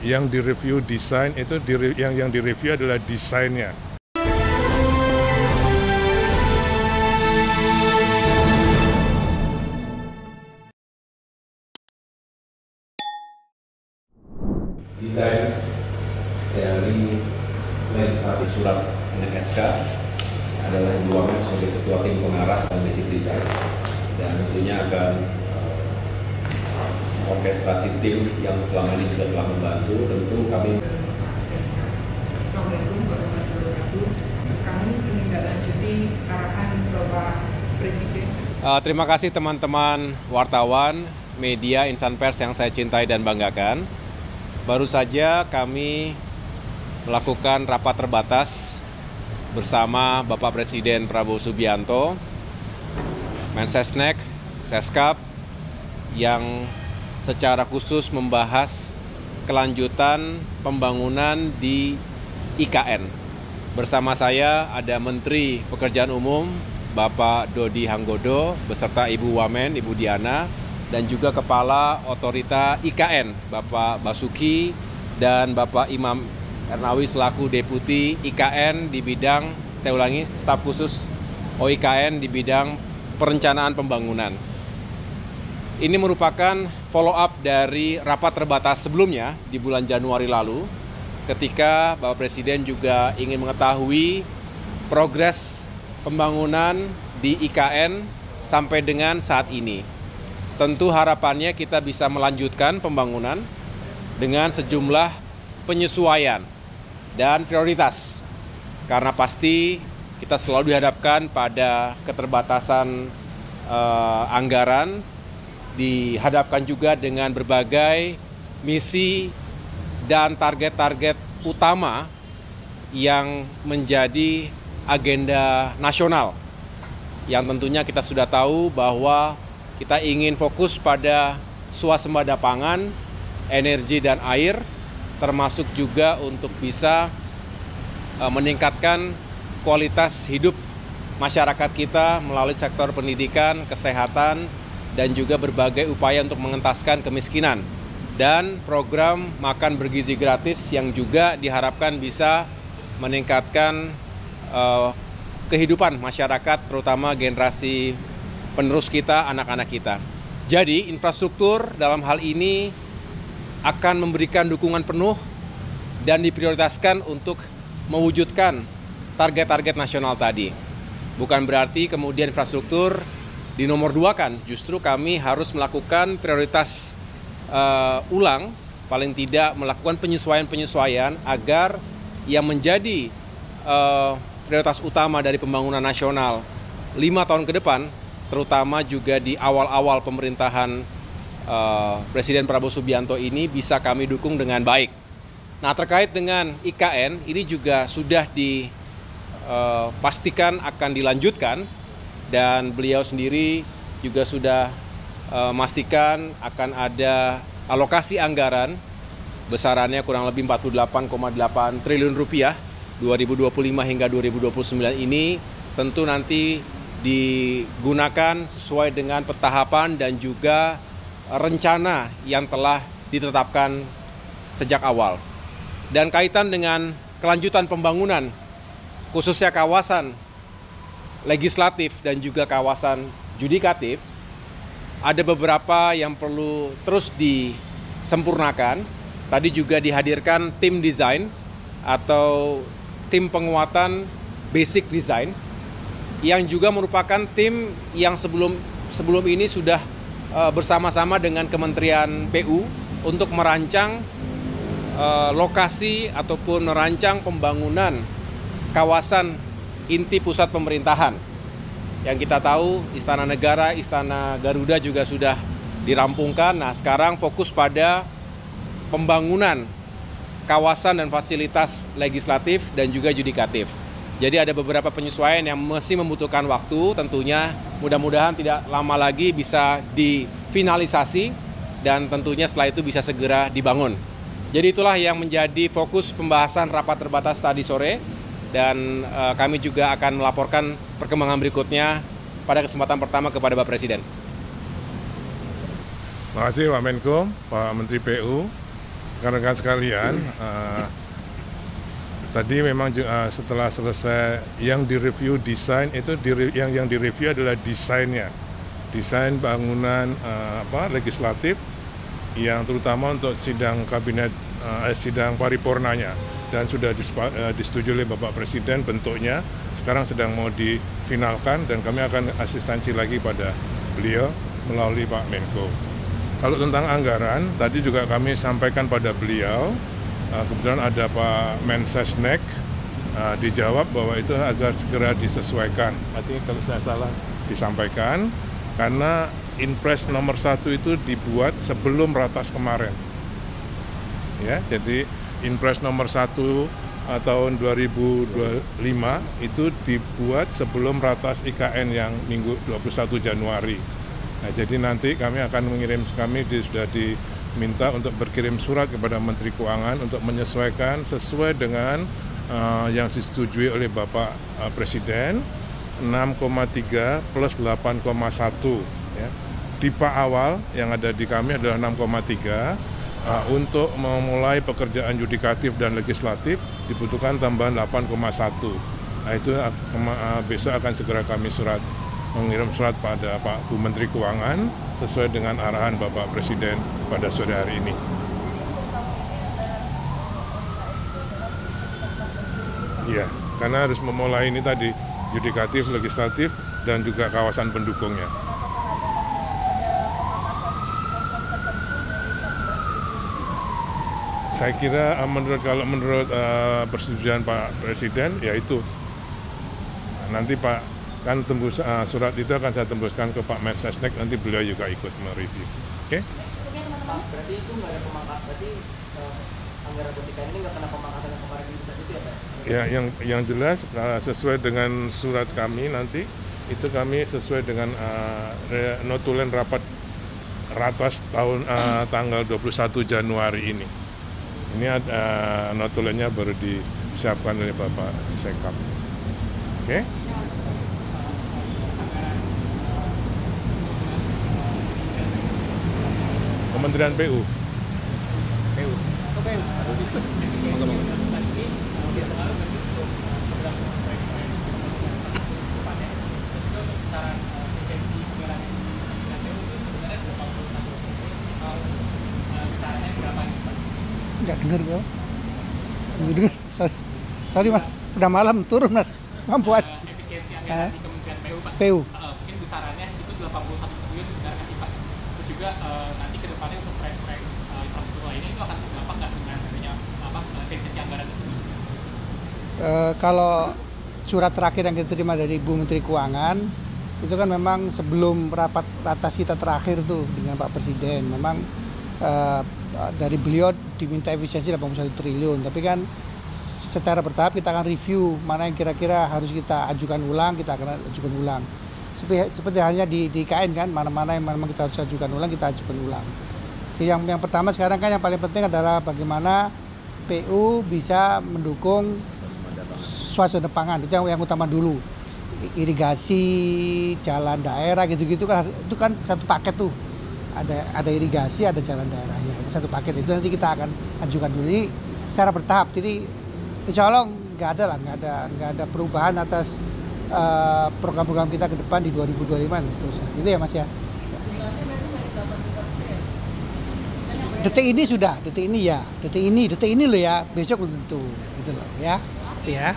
Yang direview desain itu yang direview adalah desainnya. Desain dari legislatif surat dengan SK adalah Ibu Wamen sebagai ketua tim pengarah dan basic design, dan tentunya akan orkestrasi tim yang selama ini juga telah membantu. Tentu kami Assalamualaikum warahmatullahi wabarakatuh. Kami menindaklanjuti arahan Bapak Presiden. Terima kasih teman-teman wartawan, media, insan pers yang saya cintai dan banggakan. Baru saja kami melakukan rapat terbatas bersama Bapak Presiden Prabowo Subianto, Mensesnek, Seskap, yang secara khusus membahas kelanjutan pembangunan di IKN. Bersama saya ada Menteri Pekerjaan Umum, Bapak Dodi Hanggodo, beserta Ibu Wamen, Ibu Diana, dan juga Kepala Otorita IKN, Bapak Basuki, dan Bapak Imam Ernawi selaku Deputi IKN di bidang, saya ulangi, staf khusus OIKN di bidang perencanaan pembangunan. Ini merupakan follow up dari rapat terbatas sebelumnya di bulan Januari lalu, ketika Bapak Presiden juga ingin mengetahui progres pembangunan di IKN sampai dengan saat ini. Tentu harapannya kita bisa melanjutkan pembangunan dengan sejumlah penyesuaian dan prioritas. Karena pasti kita selalu dihadapkan pada keterbatasan anggaran, dihadapkan juga dengan berbagai misi dan target-target utama yang menjadi agenda nasional. Yang tentunya kita sudah tahu bahwa kita ingin fokus pada swasembada pangan, energi dan air, termasuk juga untuk bisa meningkatkan kualitas hidup masyarakat kita melalui sektor pendidikan, kesehatan, dan juga berbagai upaya untuk mengentaskan kemiskinan. Dan program makan bergizi gratis yang juga diharapkan bisa meningkatkan kehidupan masyarakat, terutama generasi penerus kita, anak-anak kita. Jadi infrastruktur dalam hal ini akan memberikan dukungan penuh dan diprioritaskan untuk mewujudkan target-target nasional tadi. Bukan berarti kemudian infrastruktur dinomorduakan, justru kami harus melakukan prioritas ulang, paling tidak melakukan penyesuaian-penyesuaian agar yang menjadi prioritas utama dari pembangunan nasional 5 tahun ke depan, terutama juga di awal-awal pemerintahan Presiden Prabowo Subianto ini bisa kami dukung dengan baik. Nah, terkait dengan IKN, ini juga sudah dipastikan akan dilanjutkan, dan beliau sendiri juga sudah memastikan akan ada alokasi anggaran besarannya kurang lebih 48,8 triliun rupiah 2025 hingga 2029 ini tentu nanti digunakan sesuai dengan petahapan dan juga rencana yang telah ditetapkan sejak awal. Dan kaitan dengan kelanjutan pembangunan, khususnya kawasan legislatif dan juga kawasan judikatif, ada beberapa yang perlu terus disempurnakan. Tadi juga dihadirkan tim desain atau tim penguatan basic design, yang juga merupakan tim yang sebelum ini sudah bersama-sama dengan Kementerian PU untuk merancang lokasi ataupun merancang pembangunan kawasan inti pusat pemerintahan. Yang kita tahu Istana Negara, Istana Garuda juga sudah dirampungkan. Nah, sekarang fokus pada pembangunan kawasan dan fasilitas legislatif dan juga judikatif. Jadi ada beberapa penyesuaian yang masih membutuhkan waktu, tentunya mudah-mudahan tidak lama lagi bisa difinalisasi dan tentunya setelah itu bisa segera dibangun. Jadi itulah yang menjadi fokus pembahasan rapat terbatas tadi sore, dan kami juga akan melaporkan perkembangan berikutnya pada kesempatan pertama kepada Bapak Presiden. Terima kasih Pak Menko, Pak Menteri PU. rekan-rekan sekalian, tadi memang setelah selesai yang direview desain itu yang direview adalah desainnya, desain bangunan legislatif yang terutama untuk sidang kabinet, sidang paripurnanya, dan sudah disetujui oleh Bapak Presiden bentuknya. Sekarang sedang mau difinalkan dan kami akan asistensi lagi pada beliau melalui Pak Menko. Kalau tentang anggaran, tadi juga kami sampaikan pada beliau, kebetulan ada Pak Mensesnek, dijawab bahwa itu agar segera disesuaikan. Artinya kalau saya salah disampaikan, karena Inpres nomor 1 itu dibuat sebelum Ratas kemarin. Ya, jadi Inpres nomor 1 tahun 2025 itu dibuat sebelum Ratas IKN yang minggu 21 Januari. Nah, jadi nanti kami akan sudah diminta untuk berkirim surat kepada Menteri Keuangan untuk menyesuaikan sesuai dengan yang disetujui oleh Bapak Presiden, 6,3 plus 8,1. Ya. Tipe awal yang ada di kami adalah 6,3. Untuk memulai pekerjaan yudikatif dan legislatif dibutuhkan tambahan 8,1. Nah, itu besok akan segera kami mengirim surat pada Pak Bu Menteri Keuangan sesuai dengan arahan Bapak Presiden pada sore hari ini. Iya, karena harus memulai ini tadi yudikatif, legislatif, dan juga kawasan pendukungnya. Saya kira menurut persetujuan Pak Presiden, yaitu nanti Pak kan tembus surat itu akan saya tembuskan ke Pak Mensesnek, nanti beliau juga ikut mereview. Oke? Berarti itu nggak ada pemangkatan, berarti anggaran pendidikan ini nggak kena pemangkatan yang kemarin itu ya Pak? Ya, yang jelas sesuai dengan surat kami nanti, itu kami sesuai dengan notulen rapat Ratas tanggal 21 Januari ini. Ini notulennya baru disiapkan oleh Bapak Sekap. Oke? Kementerian PU. Nggak dengar kok. Nggak dengar. Sorry Mas, udah malam turun Mas. Mampuan. Efisiensi anggaran di Kementerian PU Pak. PU. Mungkin besarannya itu 81 triliun sebenarnya kan sih Pak. Terus juga nanti ke depannya untuk proyek-proyek infrastruktur lainnya itu akan berdampak nggak dengan adanya efisiensi anggaran tersebut? Kalau surat terakhir yang kita terima dari Ibu Menteri Keuangan itu kan memang sebelum rapat Ratas kita terakhir tuh dengan Pak Presiden, memang dari beliau diminta efisiensi 81 triliun, tapi kan secara bertahap kita akan review mana yang kira-kira harus kita ajukan ulang, kita akan ajukan ulang. Seperti halnya di IKN kan, mana-mana yang memang kita harus ajukan ulang, kita ajukan ulang. Jadi yang pertama sekarang kan yang paling penting adalah bagaimana PU bisa mendukung swasembada pangan, itu yang utama dulu. Irigasi, jalan daerah gitu-gitu kan, itu kan satu paket tuh. Ada irigasi, ada jalan daerahnya, itu satu paket, itu nanti kita akan ajukan dulu. Jadi secara bertahap, jadi insya Allah nggak ada perubahan atas program-program kita ke depan di 2025 dan seterusnya. Itu ya Mas ya. Detik ini sudah, detik ini loh ya, besok belum tentu, gitu loh ya. Ya.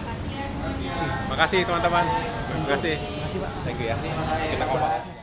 Terima kasih teman-teman. Terima kasih. Terima kasih Pak. Thank you ya. Kita kompak.